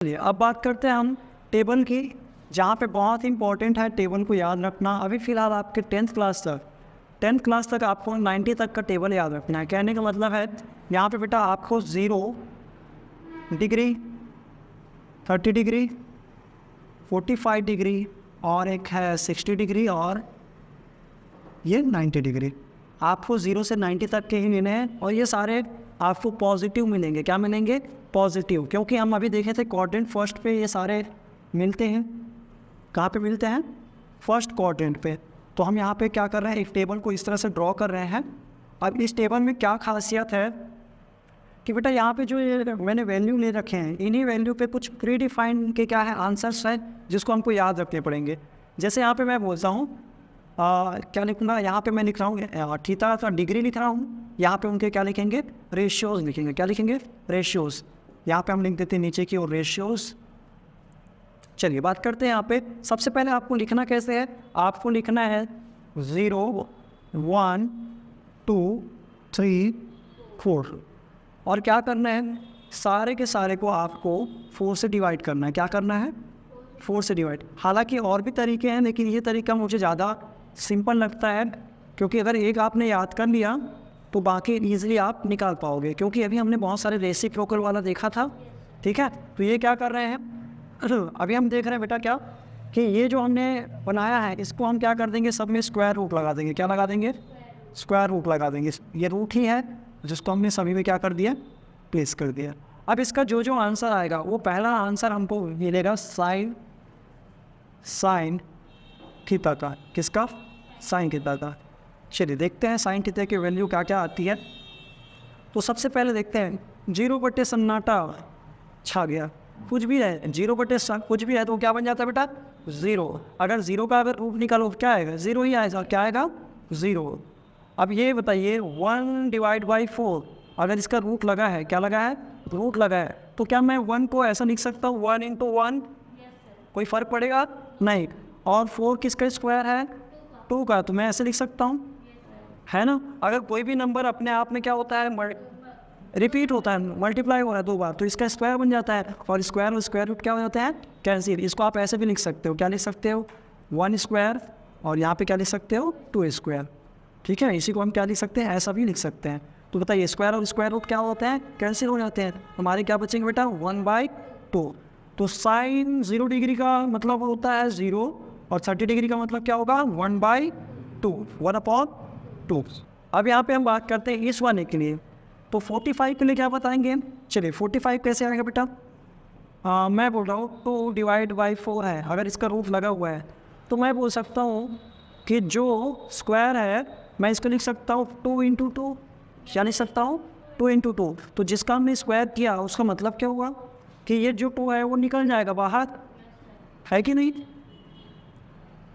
चलिए अब बात करते हैं हम टेबल की, जहाँ पे बहुत इंपॉर्टेंट है टेबल को याद रखना। अभी फ़िलहाल आपके टेंथ क्लास तक आपको 90 तक का टेबल याद रखना है। कहने का मतलब है यहाँ पे बेटा आपको 0 डिग्री, 30 डिग्री, 45 डिग्री और एक है 60 डिग्री और ये 90 डिग्री। आपको 0 से 90 तक के ही लेने हैं और ये सारे आपको पॉजिटिव मिलेंगे। क्या मिलेंगे? पॉजिटिव, क्योंकि हम अभी देखे थे क्वाड्रेंट फर्स्ट पे ये सारे मिलते हैं। कहाँ पे मिलते हैं? फर्स्ट क्वाड्रेंट पे। तो हम यहाँ पे क्या कर रहे हैं, एक टेबल को इस तरह से ड्रॉ कर रहे हैं। अब इस टेबल में क्या खासियत है कि बेटा यहाँ पे जो ये मैंने वैल्यू ले रखे हैं, इन्हीं वैल्यू पे कुछ प्री डिफाइंड के क्या है आंसर्स हैं जिसको हमको याद रखने पड़ेंगे। जैसे यहाँ पे मैं बोलता हूँ क्या लिखूँगा, यहाँ पे मैं लिख रहा हूँ थीटा का डिग्री लिख रहा हूँ। यहाँ पे उनके क्या लिखेंगे? रेशियोज़ लिखेंगे। क्या लिखेंगे? रेशियोज़। यहाँ पे हम लिख देते हैं नीचे की ओर रेशियोज़। चलिए बात करते हैं यहाँ पे। सबसे पहले आपको लिखना कैसे है? आपको लिखना है 0, 1, 2, 3, 4 और क्या करना है, सारे के सारे को आपको 4 से डिवाइड करना है। क्या करना है? 4 से डिवाइड। हालांकि और भी तरीके हैं, लेकिन ये तरीका मुझे ज़्यादा सिंपल लगता है, क्योंकि अगर एक आपने याद कर लिया तो बाकी ईजिली आप निकाल पाओगे। क्योंकि अभी हमने बहुत सारे रेसिप्रोकल वाला देखा था, ठीक है। तो ये क्या कर रहे हैं, अभी हम देख रहे हैं बेटा क्या कि ये जो हमने बनाया है इसको हम क्या कर देंगे, सब में स्क्वायर रूट लगा देंगे। क्या लगा देंगे? स्क्वायर रूट लगा देंगे। ये रूट ही है जिसको हमने सभी में क्या कर दिया, प्लेस कर दिया। अब इसका जो जो आंसर आएगा वो पहला आंसर हमको मिलेगा साइन थीटा का। किसका? साइन थीटा का। चलिए देखते हैं साइन थीटा की वैल्यू क्या क्या आती है। तो सबसे पहले देखते हैं 0 बटे सन्नाटा छा गया। कुछ भी है 0 बटे कुछ भी है तो क्या बन जाता है बेटा? 0। अगर 0 का अगर रूट निकालो क्या आएगा? 0 ही आएगा। क्या आएगा? 0। अब ये बताइए 1/4 अगर इसका रूट लगा है, क्या लगा है? रूट लगा है, तो क्या मैं 1 को ऐसा लिख सकता हूँ 1 × 1? कोई फ़र्क पड़ेगा? नहीं। और 4 किसका स्क्वायर है? 2 का, तो मैं ऐसे लिख सकता हूँ, है ना। अगर कोई भी नंबर अपने आप में क्या होता है, रिपीट होता है, मल्टीप्लाई हो रहा है 2 बार, तो इसका स्क्वायर बन जाता है। और स्क्वायर और स्क्वायर रूट क्या हो जाता है? कैंसिल। इसको आप ऐसे भी लिख सकते हो। क्या लिख सकते हो? 1 स्क्वायर और यहाँ पे क्या लिख सकते हो? 2 स्क्वायर। ठीक है, इसी को हम क्या लिख सकते हैं? ऐसा भी लिख सकते हैं। तो बताइए स्क्वायर और स्क्वायर रूट क्या होते हैं? कैंसिल हो जाते हैं। हमारे क्या बचेंगे बेटा? 1/2। तो साइन 0 डिग्री का मतलब होता है 0 और 30 डिग्री का मतलब क्या होगा? 1/2, 1/2। अब यहाँ पे हम बात करते हैं इस वाले के लिए। तो 45 के लिए क्या बताएंगे? चलिए 45 कैसे आएगा बेटा? मैं बोल रहा हूँ 2/4 है। अगर इसका रूट लगा हुआ है तो मैं बोल सकता हूँ कि जो स्क्वायर है मैं इसको लिख सकता हूँ 2 × 2। क्या लिख सकता हूँ? 2 × 2। तो जिसका हमने स्क्वायर किया उसका मतलब क्या हुआ कि ये जो 2 है वो निकल जाएगा बाहर, है कि नहीं?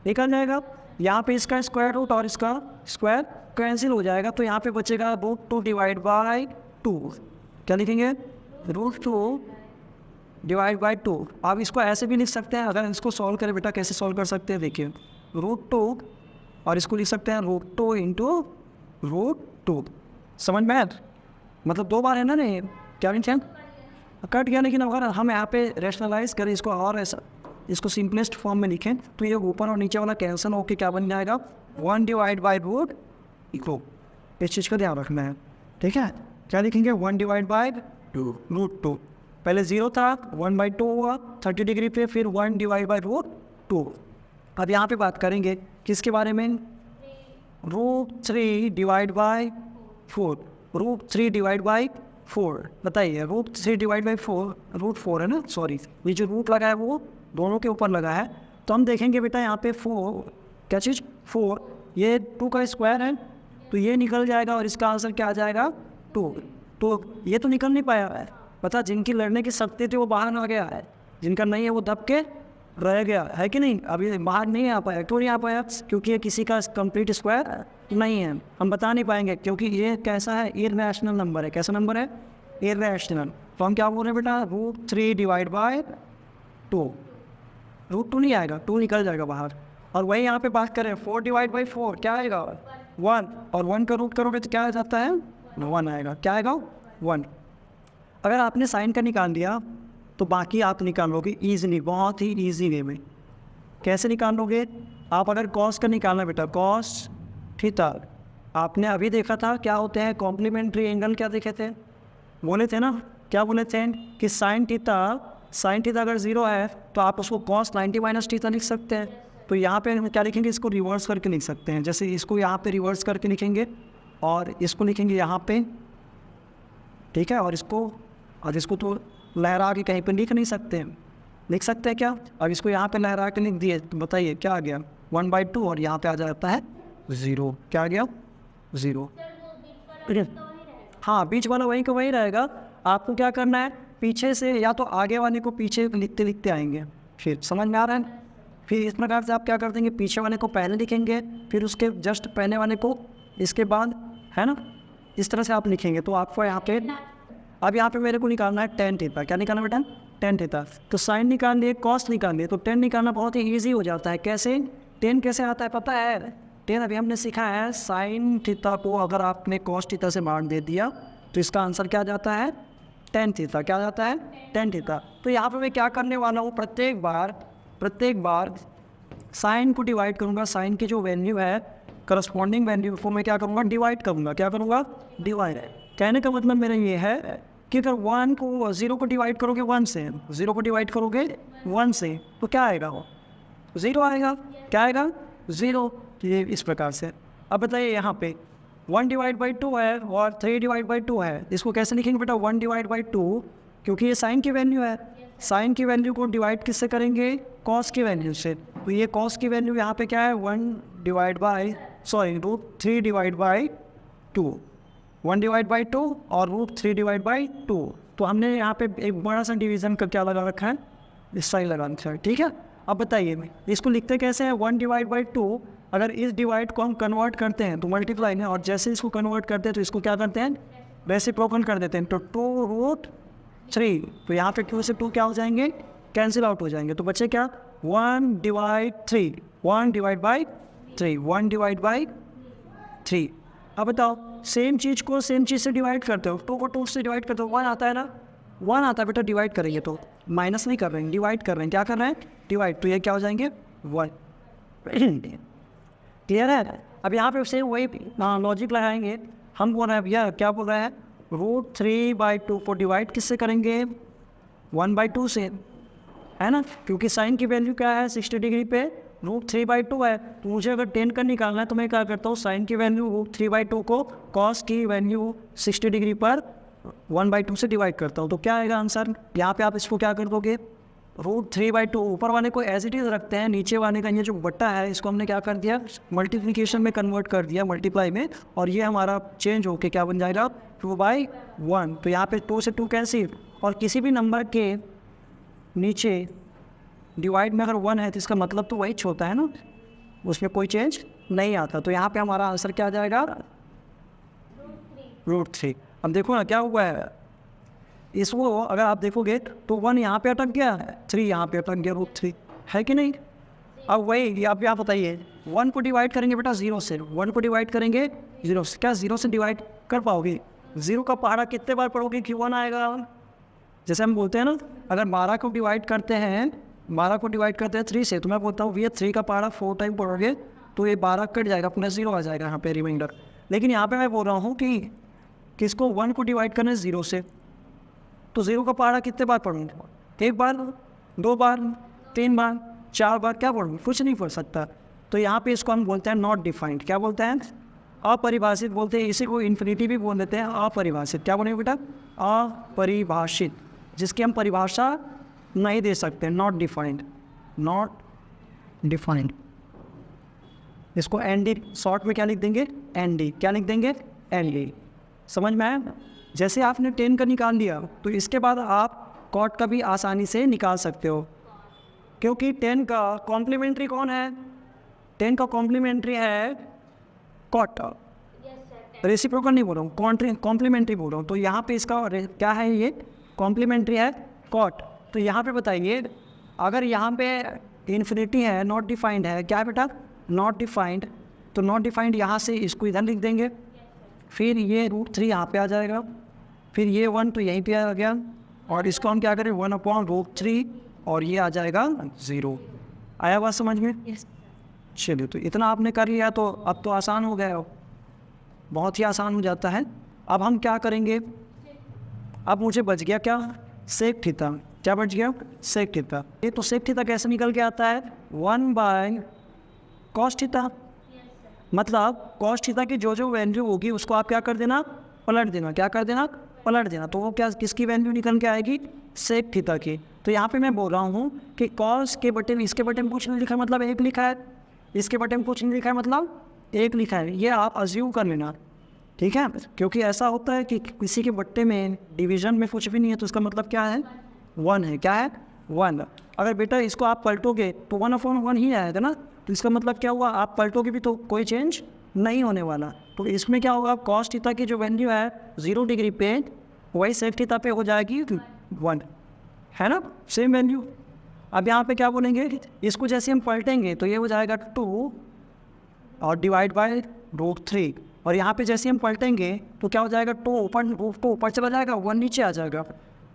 निकल जाएगा। यहाँ पे इसका स्क्वायर रूट और इसका स्क्वायर कैंसिल हो जाएगा, तो यहाँ पे बचेगा √2/2। क्या लिखेंगे? √2/2। आप इसको ऐसे भी लिख सकते हैं। अगर इसको सॉल्व करें बेटा, कैसे सॉल्व कर सकते हैं देखिए, √2 और इसको लिख सकते हैं √2 × √2। समझ में आया? मतलब 2 बार है ना। नहीं क्या लिखें, कट गया। लेकिन अगर हम यहाँ पे रेशनलाइज करें इसको और ऐसा इसको सिंपलेस्ट फॉर्म में लिखें तो ये ऊपर और नीचे वाला कैंसिल होकर क्या बन जाएगा? 1/√2। इस चीज़ का ध्यान रखना है, ठीक है। क्या लिखेंगे? 1/√2। पहले 0 था, 1/2 हुआ 30 डिग्री पे, फिर 1/√2। अब यहाँ पे बात करेंगे किसके बारे में? √3/4। √3/4 बताइए। √3/4 √4 है ना, सॉरी ये जो रूट लगा है वो दोनों के ऊपर लगा है। तो हम देखेंगे बेटा यहाँ पे 4 क्या चीज़? 4। ये 2 का स्क्वायर है तो ये निकल जाएगा और इसका आंसर क्या आ जाएगा? 2। तो ये तो निकल नहीं पाया है। पता, जिनकी लड़ने की शक्ति थी वो बाहर आ गया है, जिनका नहीं है वो दब के रह गया है कि नहीं। अभी बाहर नहीं आ पाया। क्यों नहीं आ पाया? क्योंकि ये किसी का कंप्लीट स्क्वायर नहीं है। हम बता नहीं पाएंगे क्योंकि ये कैसा है? इररेशनल नंबर है। कैसा नंबर है? इररेशनल। तो हम क्या बोल रहे हैं बेटा? √3/2। √2 नहीं आएगा, 2 निकल जाएगा बाहर। और वही यहाँ पे बात करें 4/4 क्या आएगा? 1। और 1 का रूट करोगे तो क्या आ जाता है? 1 आएगा। क्या आएगा? 1। अगर आपने साइन का निकाल दिया तो बाकी आप निकालोगे ईजिली, बहुत ही ईजी वे में। कैसे निकालोगे आप? अगर कॉस का निकालना बेटा, कॉस थीटा आपने अभी देखा था क्या होते हैं कॉम्प्लीमेंट्री एंगल, क्या देखे थे, बोले थे ना, क्या बोले थे कि साइन थीटा अगर 0 है तो आप उसको कॉस 90 माइनस थीटा लिख सकते हैं। तो यहाँ पे हम क्या लिखेंगे, इसको रिवर्स करके लिख सकते हैं। जैसे इसको यहाँ पे रिवर्स करके लिखेंगे और इसको लिखेंगे यहाँ पे, ठीक है, और इसको तो लहरा के कहीं पे लिख नहीं सकते हैं, लिख सकते हैं क्या? अब इसको यहाँ पे लहरा के लिख दिए तो बताइए क्या आ गया, 1/2, और यहाँ पे आ जाता है 0। क्या आ गया? 0। हाँ, बीच वाला वही का वही रहेगा। आपको क्या करना है, पीछे से या तो आगे वाले को पीछे लिखते लिखते आएंगे, फिर समझ में आ रहा है। फिर इस प्रकार से आप क्या कर देंगे, पीछे वाले को पहले लिखेंगे, फिर उसके जस्ट पहले वाले को इसके बाद, है ना, इस तरह से आप लिखेंगे। तो आपको यहाँ पे अब यहाँ पे मेरे को निकालना है tan थीटा। क्या निकालना बेटा? tan theta. तो साइन निकाल लिए, कॉस निकाल लिए, तो tan निकालना बहुत ही ईजी हो जाता है। कैसे? tan कैसे आता है पता है? tan अभी हमने सीखा है, साइन थीटा को अगर आपने कॉस थीटा से मान दे दिया तो इसका आंसर क्या जाता है? tan theta. क्या जाता है? tan theta. तो यहाँ पे मैं क्या करने वाला हूँ, प्रत्येक बार साइन को डिवाइड करूँगा, साइन की जो वैल्यू है करस्पॉन्डिंग वैल्यू को मैं क्या करूँगा, डिवाइड करूँगा। क्या करूँगा? डिवाइड। कहने का मतलब मेरा ये है कि अगर 0 को डिवाइड करोगे 1 से, 0 को डिवाइड करोगे 1 से, तो क्या आएगा? वो 0 आएगा। क्या आएगा? 0। ये इस प्रकार से। अब बताइए यहाँ पे 1/2 है और 3/2 है, इसको कैसे लिखेंगे बेटा? 1/2, क्योंकि ये साइन की वैल्यू है, साइन की वैल्यू को डिवाइड किससे करेंगे? कॉस की वैल्यू से। तो ये कॉस की वैल्यू यहाँ पे क्या है? 3/2 1/2 और √3/2। तो हमने यहाँ पे एक बड़ा सा डिवीज़न का क्या लगा रखा है, इस साइड लगा रखा है, ठीक है। अब बताइए इसको लिखते कैसे हैं? 1/2। अगर इस डिवाइड को हम कन्वर्ट करते हैं तो मल्टीप्लाई है, और जैसे इसको कन्वर्ट करते हैं तो इसको क्या करते हैं? रेसिप्रोकल कर देते हैं। तो 2√3, तो यहाँ पे 2 से 2 क्या हो जाएंगे? कैंसिल आउट हो जाएंगे। तो बच्चे क्या? 1/3 1/3। अब बताओ, सेम चीज़ को सेम चीज़ से डिवाइड करते हो, 2 को 2 से डिवाइड करते हो, 1 आता है ना, 1 आता है बेटा। डिवाइड करेंगे तो माइनस नहीं कर रहे हैं, डिवाइड कर रहे हैं। क्या कर रहे हैं? डिवाइड। तो ये क्या हो जाएंगे? 1। क्लियर है? अब यहाँ पे सेम वही लॉजिक लगाएंगे। हम बोल रहे हैं भैया, क्या बोल रहे हैं? √3/2 को डिवाइड किससे करेंगे? 1/2 से, है ना, क्योंकि साइन की वैल्यू क्या है? 60 डिग्री पे √3/2 है। तो मुझे अगर 10 का निकालना है तो मैं क्या करता हूँ, साइन की वैल्यू √3/2 को कॉस की वैल्यू 60 डिग्री पर 1/2 से डिवाइड करता हूँ। तो क्या आएगा आंसर? यहाँ पे आप इसको क्या कर दोगे, √3/2 ऊपर वाले को एज इट इज़ रखते हैं, नीचे वाले का ये जो बट्टा है इसको हमने क्या कर दिया, मल्टीप्लिकेशन में कन्वर्ट कर दिया, मल्टीप्लाई में, और ये हमारा चेंज होके क्या बन जाएगा, 2/1। तो यहाँ पे 2 से 2 कैंसिल, और किसी भी नंबर के नीचे डिवाइड में अगर 1 है तो इसका मतलब तो वही होता है ना, उसमें कोई चेंज नहीं आता। तो यहाँ पे हमारा आंसर क्या आ जाएगा, √3। अब देखो ना क्या हुआ है, इसको अगर आप देखोगे तो 1 यहाँ पे अटक गया, 3 यहाँ पे अटक गया, √3 है कि नहीं। अब वही आप यहाँ बताइए, 1 को डिवाइड करेंगे बेटा 0 से, 1 को डिवाइड करेंगे 0 से, क्या 0 से डिवाइड कर पाओगे? 0 का पहाड़ा कितने बार पढ़ोगे कि 1 आएगा? जैसे हम बोलते हैं ना, अगर 12 को डिवाइड करते हैं 3 से, तो मैं बोलता हूँ भैया 3 का पहाड़ा 4 टाइम पढ़ोगे तो ये 12 कट जाएगा, अपना 0 आ जाएगा यहाँ पे रिमाइंडर। लेकिन यहाँ पे मैं बोल रहा हूँ कि किसको 1 को डिवाइड करना है 0 से, तो 0 का पहाड़ा कितने बार पढ़ूँगा? 1 बार, 2 बार, 3 बार, 4 बार, क्या पढ़ूँ? कुछ नहीं पढ़ सकता। तो यहाँ पे इसको हम बोलते हैं नॉट डिफाइंड। क्या बोलते हैं? अपरिभाषित बोलते हैं। इसी को इन्फिनिटी भी बोल देते हैं, अपरिभाषित। क्या बोलेंगे बेटा? अपरिभाषित, जिसकी हम परिभाषा नहीं दे सकते, नॉट डिफाइंड, नॉट डिफाइंड। इसको एनडी शॉर्ट में क्या लिख देंगे, एनडी। क्या लिख देंगे, एनडी। समझ में आया? जैसे आपने 10 का निकाल लिया तो इसके बाद आप कॉट का भी आसानी से निकाल सकते हो, क्योंकि 10 का कॉम्प्लीमेंट्री कौन है? 10 का कॉम्प्लीमेंट्री है कॉट। रेसिप्रोकल नहीं बोल रहा हूँ, कॉम्प्लीमेंट्री बोल रहा हूँ। तो यहाँ पे इसका क्या है, ये कॉम्प्लीमेंट्री है कॉट। तो यहाँ पे बताइए, अगर यहाँ पे इन्फिनिटी है, नॉट डिफाइंड है, क्या है बेटा, नॉट डिफाइंड, तो नॉट डिफाइंड यहाँ से इसको इधर लिख देंगे, फिर ये √3 यहाँ पे आ जाएगा, फिर ये 1 तो यहीं पे आ गया, और इसको हम क्या करें 1/√3 और ये आ जाएगा 0। आया बात समझ में? चलिए, तो इतना आपने कर लिया तो अब तो आसान हो गया हो, बहुत ही आसान हो जाता है। अब हम क्या करेंगे, अब मुझे बच गया क्या, सेक थीटा। क्या बच गया? Sec theta. ये तो सेक थीटा कैसे निकल के आता है, 1/cos थीटा। मतलब cos थीटा की जो वैल्यू होगी उसको आप क्या कर देना, पलट देना। क्या कर देना? पलट देना। तो वो क्या, किसकी वैल्यू निकल के आएगी, सेक थीटा की। तो यहाँ पे मैं बोल रहा हूँ कि cos के बटे में, इसके बटे में कुछ नहीं लिखा है मतलब 1 लिखा है, इसके बटे में कुछ नहीं लिखा है मतलब 1 लिखा है। ये आप अज्यूम कर लेना, ठीक है? क्योंकि ऐसा होता है कि किसी के बट्टे में डिवीजन में कुछ भी नहीं है तो इसका मतलब क्या है, 1 है। क्या है? 1। अगर बेटा इसको आप पलटोगे तो 1/1 ही आएगा ना, तो इसका मतलब क्या हुआ, आप पलटोगे भी तो कोई चेंज नहीं होने वाला। तो इसमें क्या होगा, cos थीटा की जो वैल्यू है 0 डिग्री पे, वही सेक थीटा पे हो जाएगी 1, है ना, सेम वैल्यू। अब यहाँ पे क्या बोलेंगे, इसको जैसे हम पलटेंगे तो ये हो जाएगा 2 और डिवाइड बाय √3, और यहाँ पे जैसे हम पलटेंगे तो क्या हो जाएगा, 2 ऊपर चला जाएगा, 1 नीचे आ जाएगा।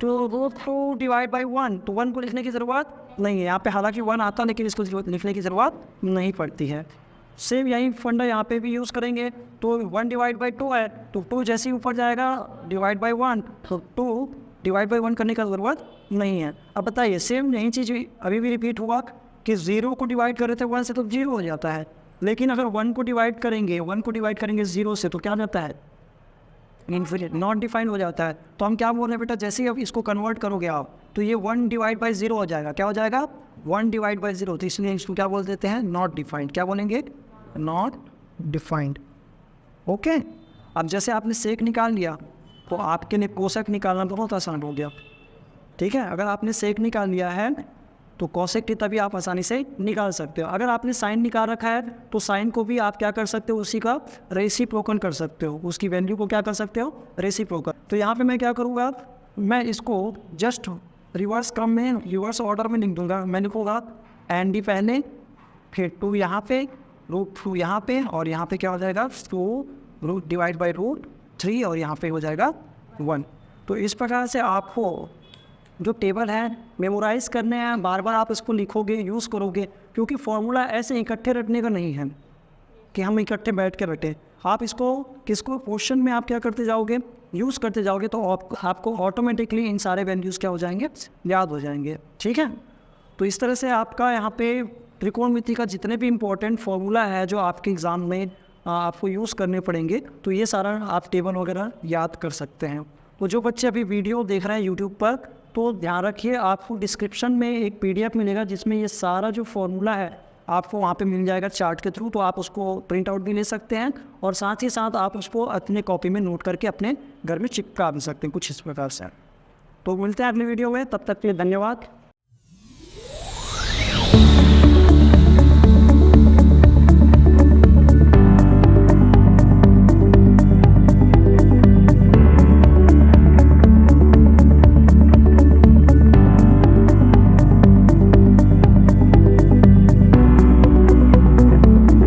तो √2 डिवाइड बाई 1, तो 1 को लिखने की ज़रूरत नहीं है यहाँ पे, हालांकि 1 आता है लेकिन इसको लिखने की ज़रूरत नहीं पड़ती है। सेम यही फंडा यहाँ पे भी यूज़ करेंगे। तो 1 डिवाइड बाई 2 है, तो 2 जैसे ही ऊपर जाएगा डिवाइड बाई 1, तो 2 डिवाइड बाई 1 करने का ज़रूरत नहीं है। अब बताइए, सेम यही चीज़ अभी भी रिपीट हुआ कि 0 को डिवाइड कर रहे थे 1 से तो 0 हो जाता है, लेकिन अगर 1 को डिवाइड करेंगे 0 से तो क्या जाता है, इन्फिनिट, नॉट डिफाइंड हो जाता है। तो हम क्या बोल रहे हैं बेटा, जैसे ही अब इसको कन्वर्ट करोगे आप तो ये 1 डिवाइड बाई 0 हो जाएगा। क्या हो जाएगा? 1 डिवाइड बाई 0। तो इसलिए इसको क्या बोल देते हैं, नॉट डिफाइंड। क्या बोलेंगे? Not defined. ओके। अब जैसे आपने सेक निकाल लिया तो आपके लिए कोसेक निकालना बहुत आसान हो गया, ठीक है? अगर आपने सेक निकाल लिया है तो कोसेक थीटा भी आप आसानी से निकाल सकते हो। अगर आपने साइन निकाल रखा है तो साइन को भी आप क्या कर सकते हो, उसी का रेसिप्रोकल कर सकते हो, उसकी वैल्यू को क्या कर सकते हो, रेसिप्रोकल। तो यहाँ पे मैं क्या करूँगा, मैं इसको जस्ट रिवर्स क्रम में, रिवर्स ऑर्डर में लिख दूँगा। मैं लिखूँगा ND पहले, फिर 2 यहाँ पे, √2 यहाँ पे, और यहाँ पे क्या हो जाएगा 2 डिवाइड बाई √3, और यहाँ पे हो जाएगा 1। तो इस प्रकार से आपको जो टेबल है मेमोराइज़ करने हैं, बार बार आप इसको लिखोगे, यूज़ करोगे, क्योंकि फॉर्मूला ऐसे इकट्ठे रटने का नहीं है कि हम इकट्ठे बैठ के रटें। आप इसको किसको क्वेश्चन में आप क्या करते जाओगे, यूज़ करते जाओगे, तो आपको ऑटोमेटिकली इन सारे वैल्यूज़ क्या हो जाएंगे, याद हो जाएंगे, ठीक है? तो इस तरह से आपका यहाँ पे त्रिकोणमिति का जितने भी इम्पोर्टेंट फॉर्मूला है जो आपके एग्ज़ाम में आपको यूज़ करने पड़ेंगे, तो ये सारा आप टेबल वगैरह याद कर सकते हैं। तो जो बच्चे अभी वीडियो देख रहे हैं यूट्यूब पर, तो ध्यान रखिए, आपको डिस्क्रिप्शन में एक PDF मिलेगा जिसमें ये सारा जो फॉर्मूला है आपको वहाँ पे मिल जाएगा चार्ट के थ्रू। तो आप उसको प्रिंट आउट भी ले सकते हैं, और साथ ही साथ आप उसको अपने कॉपी में नोट करके अपने घर में चिपका भी सकते हैं, कुछ इस प्रकार से। तो मिलते हैं अगले वीडियो में, तब तक के लिए धन्यवाद।